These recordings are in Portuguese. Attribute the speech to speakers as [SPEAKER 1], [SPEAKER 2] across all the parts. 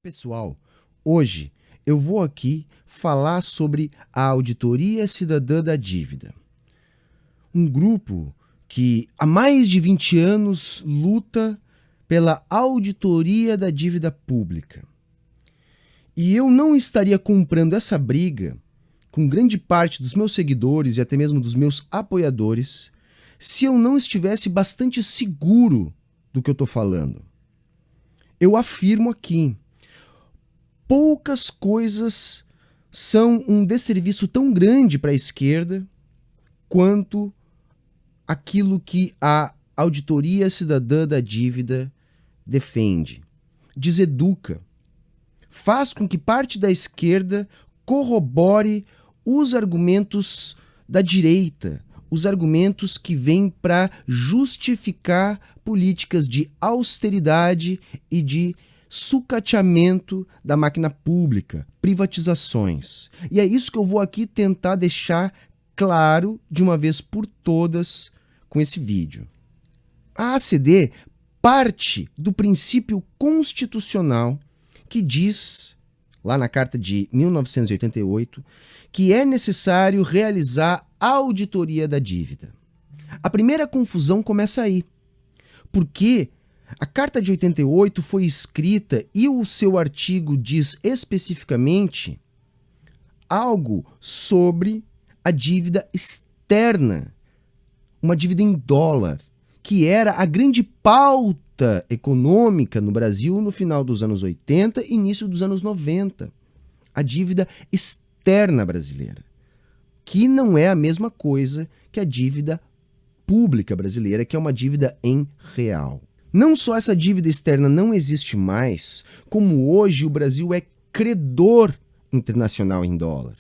[SPEAKER 1] Pessoal, hoje eu vou aqui falar sobre a Auditoria Cidadã da Dívida. Um grupo que há mais de 20 anos luta pela auditoria da dívida pública. E eu não estaria comprando essa briga com grande parte dos meus seguidores e até mesmo dos meus apoiadores se eu não estivesse bastante seguro do que eu estou falando. Eu afirmo aqui: poucas coisas são um desserviço tão grande para a esquerda quanto aquilo que a Auditoria Cidadã da Dívida defende. Deseduca. Faz com que parte da esquerda corrobore os argumentos da direita, os argumentos que vêm para justificar políticas de austeridade e de sucateamento da máquina pública, privatizações. E é isso que eu vou aqui tentar deixar claro de uma vez por todas com esse vídeo. A ACD parte do princípio constitucional que diz, lá na Carta de 1988, que é necessário realizar a auditoria da dívida. A primeira confusão começa aí, porque a Carta de 88 foi escrita e o seu artigo diz especificamente algo sobre a dívida externa, uma dívida em dólar, que era a grande pauta econômica no Brasil no final dos anos 80 e início dos anos 90. A dívida externa brasileira, que não é a mesma coisa que a dívida pública brasileira, que é uma dívida em real. Não só essa dívida externa não existe mais, como hoje o Brasil é credor internacional em dólar.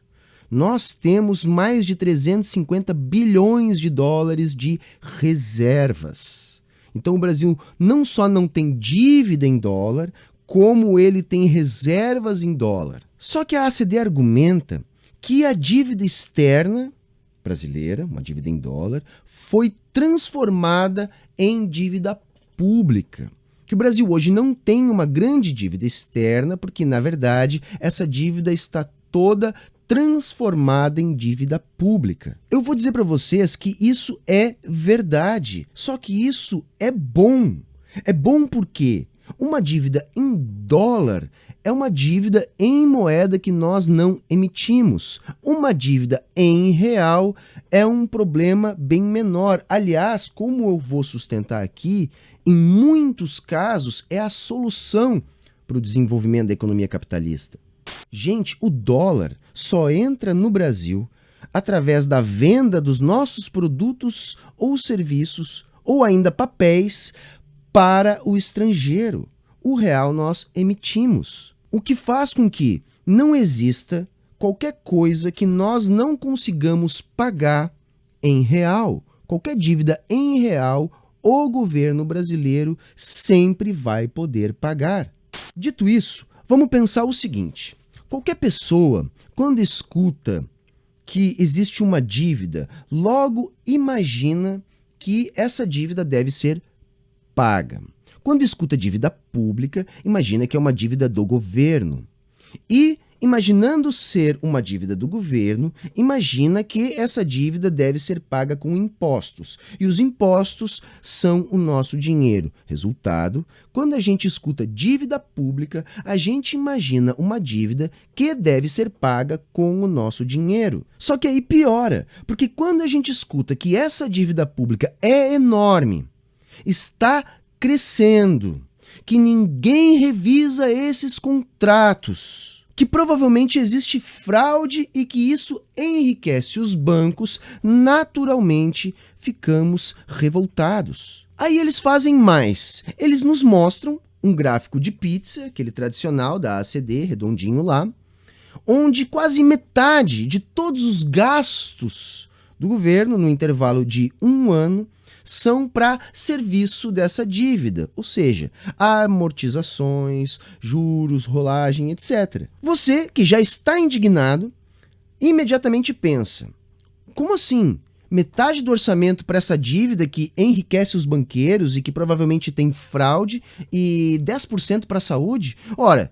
[SPEAKER 1] Nós temos mais de 350 bilhões de dólares de reservas. Então o Brasil não só não tem dívida em dólar, como ele tem reservas em dólar. Só que a ACD argumenta que a dívida externa brasileira, uma dívida em dólar, foi transformada em dívida pública. Que o Brasil hoje não tem uma grande dívida externa, porque, na verdade, essa dívida está toda transformada em dívida pública. Eu vou dizer para vocês que isso é verdade, só que isso é bom. É bom porque uma dívida em dólar é uma dívida em moeda que nós não emitimos. Uma dívida em real é um problema bem menor. Aliás, como eu vou sustentar aqui, em muitos casos é a solução para o desenvolvimento da economia capitalista. Gente, o dólar só entra no Brasil através da venda dos nossos produtos ou serviços, ou ainda papéis, para o estrangeiro. O real nós emitimos. O que faz com que não exista qualquer coisa que nós não consigamos pagar em real. Qualquer dívida em real, o governo brasileiro sempre vai poder pagar. Dito isso, vamos pensar o seguinte: qualquer pessoa, quando escuta que existe uma dívida, logo imagina que essa dívida deve ser paga. Quando escuta dívida pública, imagina que é uma dívida do governo. E, imaginando ser uma dívida do governo, imagina que essa dívida deve ser paga com impostos. E os impostos são o nosso dinheiro. Resultado, quando a gente escuta dívida pública, a gente imagina uma dívida que deve ser paga com o nosso dinheiro. Só que aí piora, porque quando a gente escuta que essa dívida pública é enorme, está crescendo, que ninguém revisa esses contratos, que provavelmente existe fraude e que isso enriquece os bancos, naturalmente ficamos revoltados. Aí eles fazem mais. Eles nos mostram um gráfico de pizza, aquele tradicional da ACD, redondinho lá, onde quase metade de todos os gastos do governo no intervalo de um ano são para serviço dessa dívida, ou seja, amortizações, juros, rolagem, etc. Você, que já está indignado, imediatamente pensa: como assim? Metade do orçamento para essa dívida que enriquece os banqueiros e que provavelmente tem fraude e 10% para a saúde? Ora,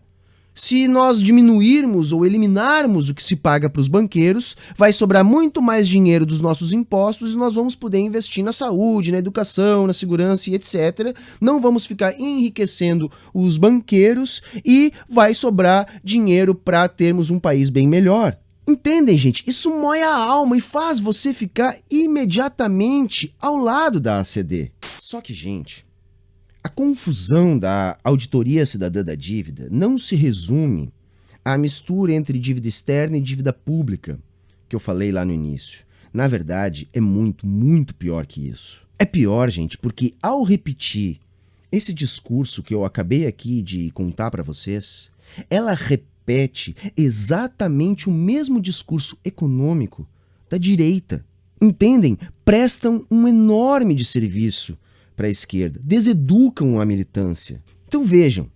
[SPEAKER 1] Se nós diminuirmos ou eliminarmos o que se paga para os banqueiros, vai sobrar muito mais dinheiro dos nossos impostos e nós vamos poder investir na saúde, na educação, na segurança e etc. Não vamos ficar enriquecendo os banqueiros e vai sobrar dinheiro para termos um país bem melhor. Entendem, gente? Isso mói a alma e faz você ficar imediatamente ao lado da ACD. Só que, gente, a confusão da auditoria cidadã da dívida não se resume à mistura entre dívida externa e dívida pública, que eu falei lá no início. Na verdade, é muito, muito pior que isso. É pior, gente, porque ao repetir esse discurso que eu acabei aqui de contar para vocês, ela repete exatamente o mesmo discurso econômico da direita. Entendem? Prestam um enorme desserviço para a esquerda, deseducam a militância. Então vejam,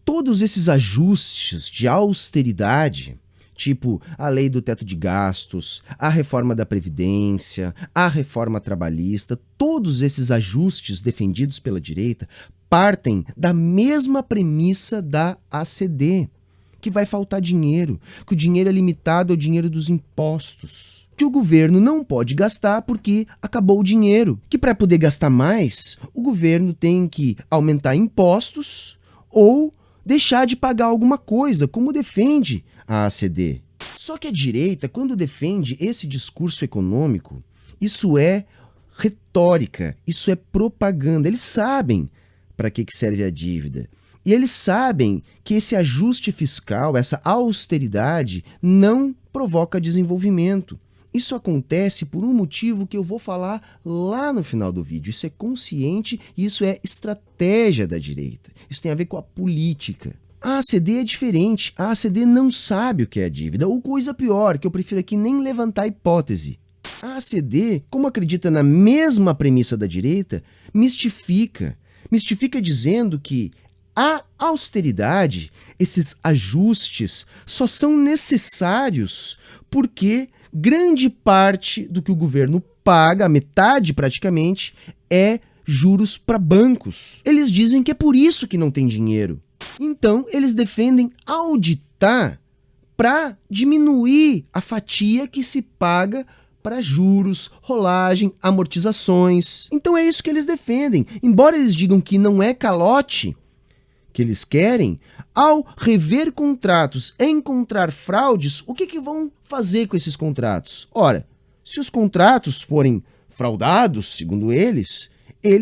[SPEAKER 1] todos esses ajustes de austeridade, tipo a lei do teto de gastos, a reforma da Previdência, a reforma trabalhista, todos esses ajustes defendidos pela direita partem da mesma premissa da ACD, que vai faltar dinheiro, que o dinheiro é limitado ao dinheiro dos impostos, que o governo não pode gastar porque acabou o dinheiro, que para poder gastar mais, o governo tem que aumentar impostos ou deixar de pagar alguma coisa, como defende a ACD. Só que a direita, quando defende esse discurso econômico, isso é retórica, isso é propaganda. Eles sabem para que serve a dívida. E eles sabem que esse ajuste fiscal, essa austeridade, não provoca desenvolvimento. Isso acontece por um motivo que eu vou falar lá no final do vídeo. Isso é consciente e isso é estratégia da direita. Isso tem a ver com a política. A ACD é diferente. A ACD não sabe o que é a dívida. Ou coisa pior, que eu prefiro aqui nem levantar a hipótese. A ACD, como acredita na mesma premissa da direita, mistifica. Mistifica dizendo que a austeridade, esses ajustes, só são necessários porque grande parte do que o governo paga, a metade praticamente, é juros para bancos. Eles dizem que é por isso que não tem dinheiro. Então, eles defendem auditar para diminuir a fatia que se paga para juros, rolagem, amortizações. Então é isso que eles defendem. Embora eles digam que não é calote que eles querem, ao rever contratos, encontrar fraudes, o que vão fazer com esses contratos? Ora, se os contratos forem fraudados, segundo eles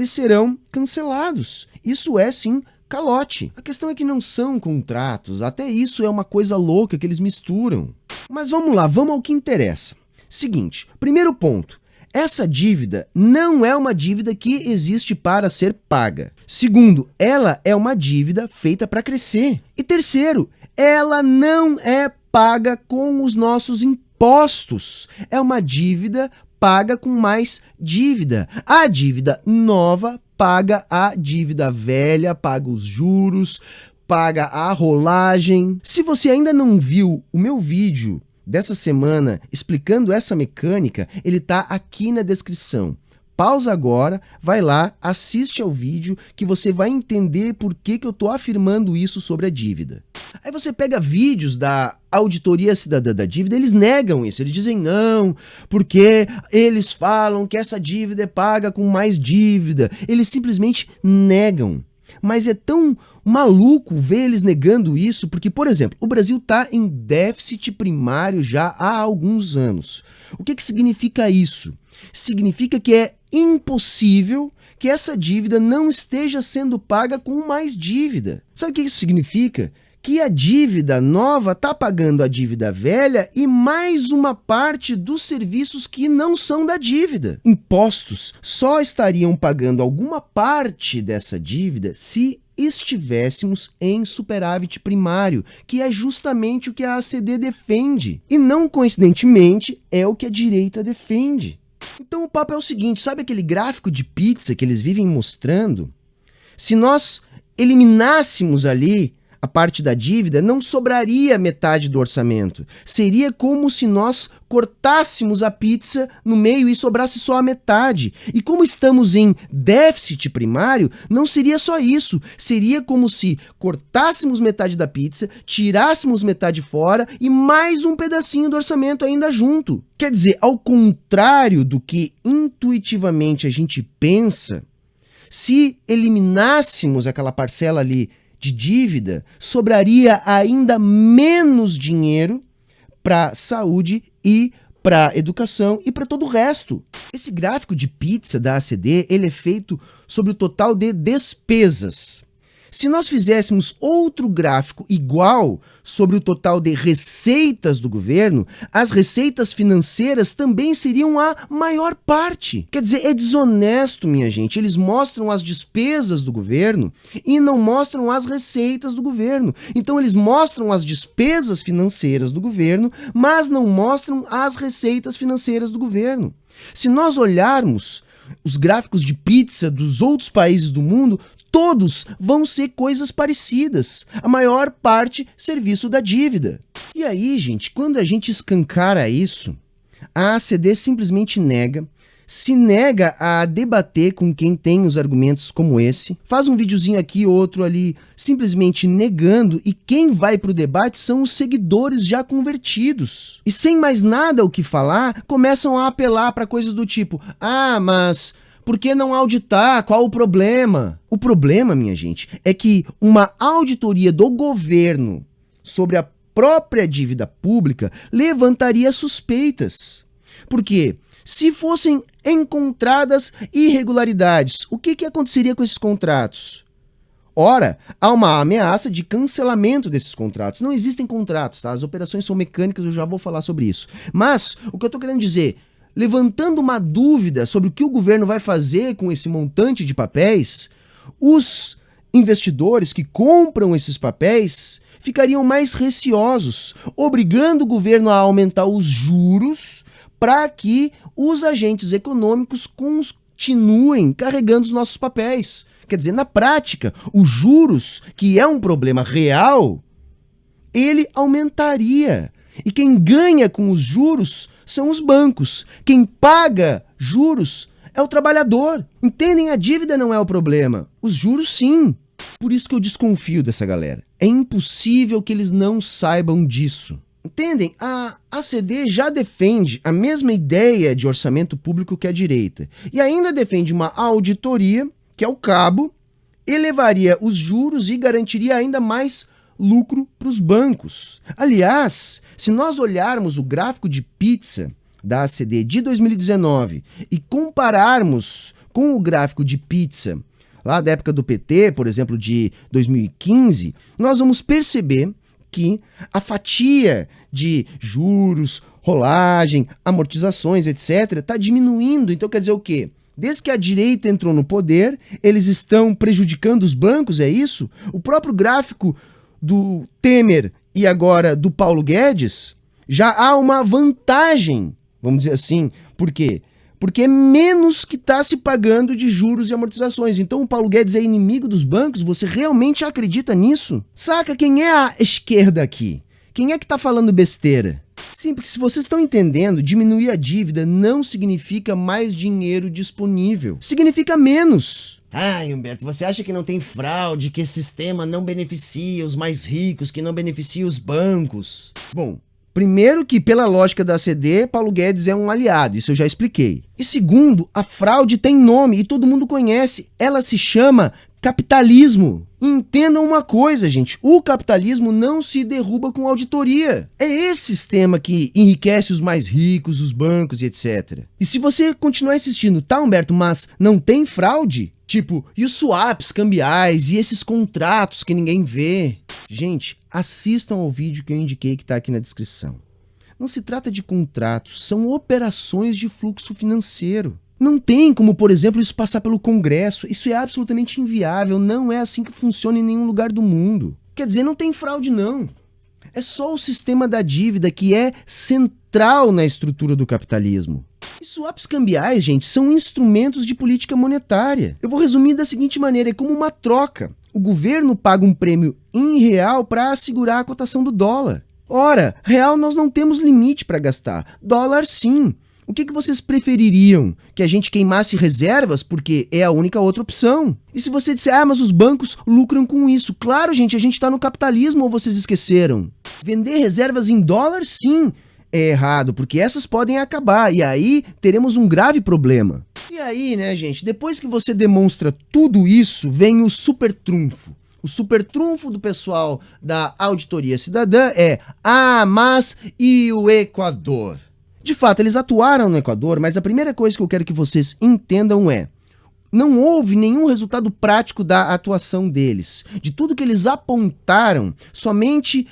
[SPEAKER 1] serão cancelados. Isso é, sim, calote. A questão é que não são contratos, até isso é uma coisa louca que eles misturam. Mas vamos lá, vamos ao que interessa. Seguinte, primeiro ponto. Essa dívida não é uma dívida que existe para ser paga. Segundo, ela é uma dívida feita para crescer. E terceiro, ela não é paga com os nossos impostos. É uma dívida paga com mais dívida. A dívida nova paga a dívida velha, paga os juros, paga a rolagem. Se você ainda não viu o meu vídeo dessa semana explicando essa mecânica, ele está aqui na descrição. Pausa agora, vai lá, assiste ao vídeo que você vai entender por que eu estou afirmando isso sobre a dívida. Aí você pega vídeos da Auditoria Cidadã da Dívida, eles negam isso, eles dizem não, porque eles falam que essa dívida é paga com mais dívida. Eles simplesmente negam. Mas é tão maluco ver eles negando isso, porque, por exemplo, o Brasil está em déficit primário já há alguns anos. O que significa isso? Significa que é impossível que essa dívida não esteja sendo paga com mais dívida. Sabe o que isso significa? Que a dívida nova está pagando a dívida velha e mais uma parte dos serviços que não são da dívida. Impostos só estariam pagando alguma parte dessa dívida se estivéssemos em superávit primário, que é justamente o que a ACD defende. E não coincidentemente é o que a direita defende. Então o papo é o seguinte, sabe aquele gráfico de pizza que eles vivem mostrando? Se nós eliminássemos ali a parte da dívida, não sobraria metade do orçamento. Seria como se nós cortássemos a pizza no meio e sobrasse só a metade. E como estamos em déficit primário, não seria só isso. Seria como se cortássemos metade da pizza, tirássemos metade fora e mais um pedacinho do orçamento ainda junto. Quer dizer, ao contrário do que intuitivamente a gente pensa, se eliminássemos aquela parcela ali de dívida, sobraria ainda menos dinheiro para saúde e para educação e para todo o resto. Esse gráfico de pizza da ACD, ele é feito sobre o total de despesas. Se nós fizéssemos outro gráfico igual sobre o total de receitas do governo, as receitas financeiras também seriam a maior parte. Quer dizer, é desonesto, minha gente. Eles mostram as despesas do governo e não mostram as receitas do governo. Então, eles mostram as despesas financeiras do governo, mas não mostram as receitas financeiras do governo. Se nós olharmos os gráficos de pizza dos outros países do mundo, todos vão ser coisas parecidas. A maior parte, serviço da dívida. E aí, gente, quando a gente escancara isso, a ACD simplesmente se nega a debater com quem tem os argumentos como esse, faz um videozinho aqui, outro ali, simplesmente negando, e quem vai para o debate são os seguidores já convertidos. E sem mais nada o que falar, começam a apelar para coisas do tipo, mas por que não auditar? Qual o problema? O problema, minha gente, é que uma auditoria do governo sobre a própria dívida pública levantaria suspeitas. Por quê? Se fossem encontradas irregularidades, o que aconteceria com esses contratos? Ora, há uma ameaça de cancelamento desses contratos. Não existem contratos, tá? As operações são mecânicas, eu já vou falar sobre isso. Mas, o que eu estou querendo dizer, levantando uma dúvida sobre o que o governo vai fazer com esse montante de papéis, os investidores que compram esses papéis ficariam mais receosos, obrigando o governo a aumentar os juros para que os agentes econômicos continuem carregando os nossos papéis. Quer dizer, na prática, os juros, que é um problema real, ele aumentaria. E quem ganha com os juros são os bancos. Quem paga juros é o trabalhador. Entendem? A dívida não é o problema. Os juros, sim. Por isso que eu desconfio dessa galera. É impossível que eles não saibam disso. Entendem? A ACD já defende a mesma ideia de orçamento público que a direita. E ainda defende uma auditoria, que é o cabo, elevaria os juros e garantiria ainda mais lucro para os bancos. Aliás, se nós olharmos o gráfico de pizza da ACD de 2019 e compararmos com o gráfico de pizza lá da época do PT, por exemplo, de 2015, nós vamos perceber que a fatia de juros, rolagem, amortizações, etc., está diminuindo. Então quer dizer o quê? Desde que a direita entrou no poder, eles estão prejudicando os bancos, é isso? O próprio gráfico do Temer e agora do Paulo Guedes, já há uma vantagem, vamos dizer assim. Por quê? Porque é menos que está se pagando de juros e amortizações. Então o Paulo Guedes é inimigo dos bancos? Você realmente acredita nisso? Saca quem é a esquerda aqui? Quem é que está falando besteira? Sim, porque se vocês estão entendendo, diminuir a dívida não significa mais dinheiro disponível. Significa menos. Humberto, você acha que não tem fraude, que esse sistema não beneficia os mais ricos, que não beneficia os bancos? Bom, primeiro que, pela lógica da ACD, Paulo Guedes é um aliado, isso eu já expliquei. E segundo, a fraude tem nome e todo mundo conhece, ela se chama capitalismo. Entendam uma coisa, gente, o capitalismo não se derruba com auditoria. É esse sistema que enriquece os mais ricos, os bancos e etc. E se você continuar insistindo, tá, Humberto, mas não tem fraude? Tipo, e os swaps cambiais e esses contratos que ninguém vê? Gente, assistam ao vídeo que eu indiquei que está aqui na descrição. Não se trata de contratos, são operações de fluxo financeiro. Não tem como, por exemplo, isso passar pelo Congresso. Isso é absolutamente inviável, não é assim que funciona em nenhum lugar do mundo. Quer dizer, não tem fraude não. É só o sistema da dívida que é central na estrutura do capitalismo. E swaps cambiais, gente, são instrumentos de política monetária. Eu vou resumir da seguinte maneira, é como uma troca. O governo paga um prêmio em real para assegurar a cotação do dólar. Ora, real nós não temos limite para gastar, dólar sim. O que vocês prefeririam? Que a gente queimasse reservas porque é a única outra opção? E se você disser, mas os bancos lucram com isso? Claro, gente, a gente está no capitalismo ou vocês esqueceram? Vender reservas em dólar, sim, é errado, porque essas podem acabar e aí teremos um grave problema. E aí, né, gente, depois que você demonstra tudo isso, vem o super trunfo. O super trunfo do pessoal da Auditoria Cidadã é, mas e o Equador? De fato, eles atuaram no Equador, mas a primeira coisa que eu quero que vocês entendam é: não houve nenhum resultado prático da atuação deles. De tudo que eles apontaram, somente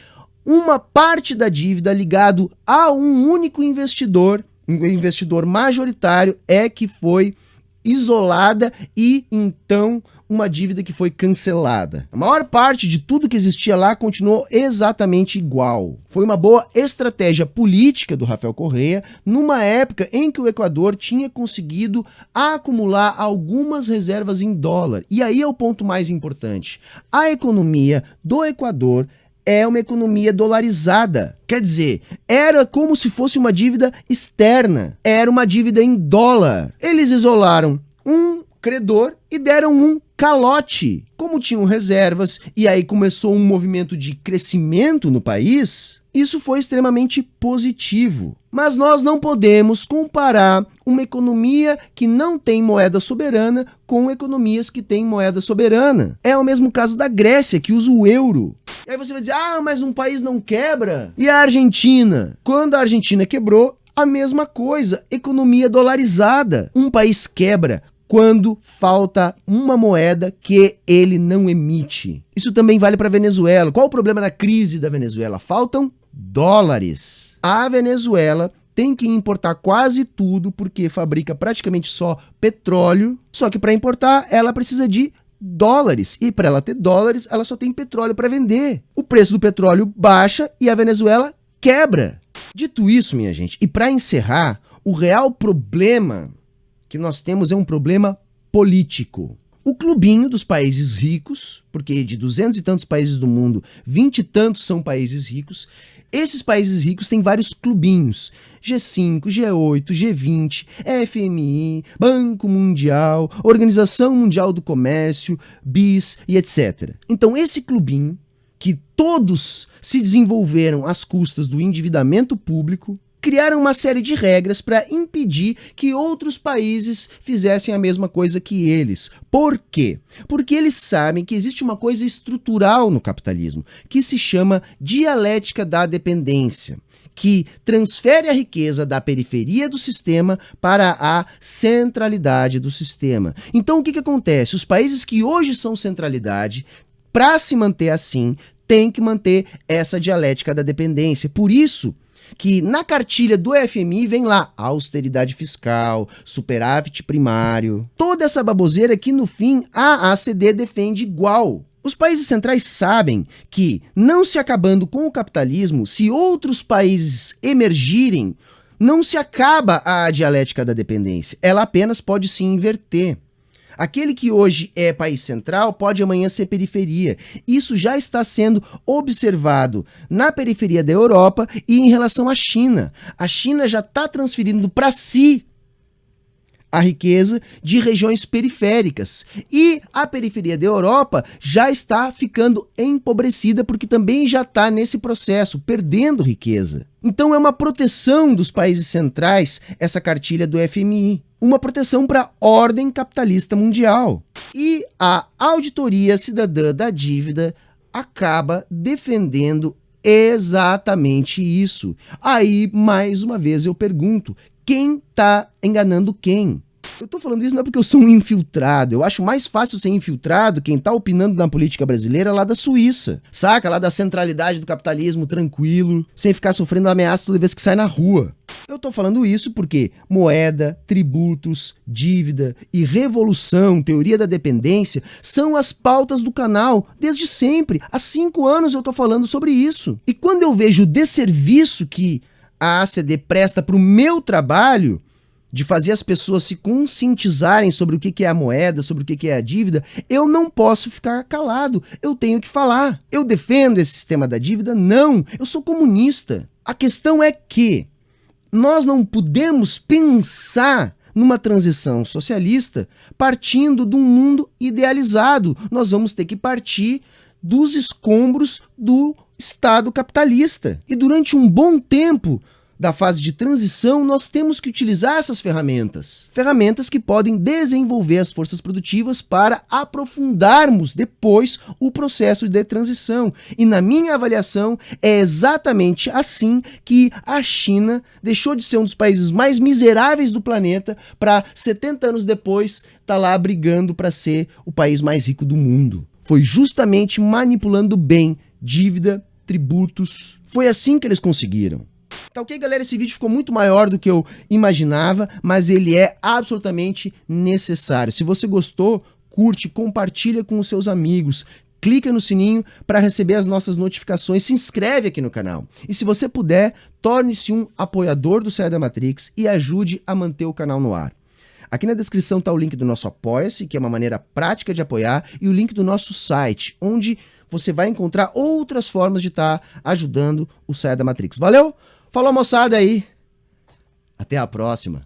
[SPEAKER 1] uma parte da dívida ligado a um único investidor, um investidor majoritário, é que foi isolada e então uma dívida que foi cancelada. A maior parte de tudo que existia lá continuou exatamente igual. Foi uma boa estratégia política do Rafael Correa numa época em que o Equador tinha conseguido acumular algumas reservas em dólar. E aí é o ponto mais importante. A economia do Equador é uma economia dolarizada. Quer dizer, era como se fosse uma dívida externa. Era uma dívida em dólar. Eles isolaram um credor e deram um calote. Como tinham reservas e aí começou um movimento de crescimento no país, isso foi extremamente positivo. Mas nós não podemos comparar uma economia que não tem moeda soberana com economias que têm moeda soberana. É o mesmo caso da Grécia, que usa o euro. E aí você vai dizer, mas um país não quebra? E a Argentina? Quando a Argentina quebrou, a mesma coisa, economia dolarizada. Um país quebra quando falta uma moeda que ele não emite. Isso também vale para a Venezuela. Qual o problema da crise da Venezuela? Faltam dólares. A Venezuela tem que importar quase tudo porque fabrica praticamente só petróleo, só que para importar ela precisa de dólares, e para ela ter dólares, ela só tem petróleo para vender. O preço do petróleo baixa e a Venezuela quebra. Dito isso, minha gente, e para encerrar, o real problema que nós temos é um problema político. O clubinho dos países ricos, porque de 200 e tantos países do mundo, 20 e tantos são países ricos, esses países ricos têm vários clubinhos, G5, G8, G20, FMI, Banco Mundial, Organização Mundial do Comércio, BIS e etc. Então esse clubinho, que todos se desenvolveram às custas do endividamento público, criaram uma série de regras para impedir que outros países fizessem a mesma coisa que eles. Por quê? Porque eles sabem que existe uma coisa estrutural no capitalismo, que se chama dialética da dependência, que transfere a riqueza da periferia do sistema para a centralidade do sistema. Então o que acontece? Os países que hoje são centralidade, para se manter assim, têm que manter essa dialética da dependência. Por isso que na cartilha do FMI vem lá austeridade fiscal, superávit primário, toda essa baboseira que no fim a ACD defende igual. Os países centrais sabem que, não se acabando com o capitalismo, se outros países emergirem, não se acaba a dialética da dependência, ela apenas pode se inverter. Aquele que hoje é país central pode amanhã ser periferia. Isso já está sendo observado na periferia da Europa e em relação à China. A China já está transferindo para si a riqueza de regiões periféricas. E a periferia da Europa já está ficando empobrecida porque também já está nesse processo, perdendo riqueza. Então é uma proteção dos países centrais essa cartilha do FMI. Uma proteção para a ordem capitalista mundial. E a Auditoria Cidadã da Dívida acaba defendendo exatamente isso. Aí, mais uma vez, eu pergunto, quem está enganando quem? Eu tô falando isso não é porque eu sou um infiltrado. Eu acho mais fácil ser infiltrado quem tá opinando na política brasileira lá da Suíça. Saca? Lá da centralidade do capitalismo, tranquilo, sem ficar sofrendo ameaça toda vez que sai na rua. Eu tô falando isso porque moeda, tributos, dívida e revolução, teoria da dependência, são as pautas do canal desde sempre. Há 5 anos eu tô falando sobre isso. E quando eu vejo o desserviço que a ACD presta pro meu trabalho, de fazer as pessoas se conscientizarem sobre o que é a moeda, sobre o que é a dívida, eu não posso ficar calado, eu tenho que falar. Eu defendo esse sistema da dívida? Não, eu sou comunista. A questão é que nós não podemos pensar numa transição socialista partindo de um mundo idealizado. Nós vamos ter que partir dos escombros do Estado capitalista. E durante um bom tempo da fase de transição, nós temos que utilizar essas ferramentas. Ferramentas que podem desenvolver as forças produtivas para aprofundarmos depois o processo de transição. E na minha avaliação, é exatamente assim que a China deixou de ser um dos países mais miseráveis do planeta para 70 anos depois estar lá brigando para ser o país mais rico do mundo. Foi justamente manipulando bem dívida, tributos. Foi assim que eles conseguiram. Tá ok, galera? Esse vídeo ficou muito maior do que eu imaginava, mas ele é absolutamente necessário. Se você gostou, curte, compartilha com os seus amigos, clica no sininho para receber as nossas notificações, se inscreve aqui no canal. E se você puder, torne-se um apoiador do Saia da Matrix e ajude a manter o canal no ar. Aqui na descrição está o link do nosso Apoia-se, que é uma maneira prática de apoiar, e o link do nosso site, onde você vai encontrar outras formas de estar ajudando o Saia da Matrix. Valeu? Falou, moçada aí. Até a próxima.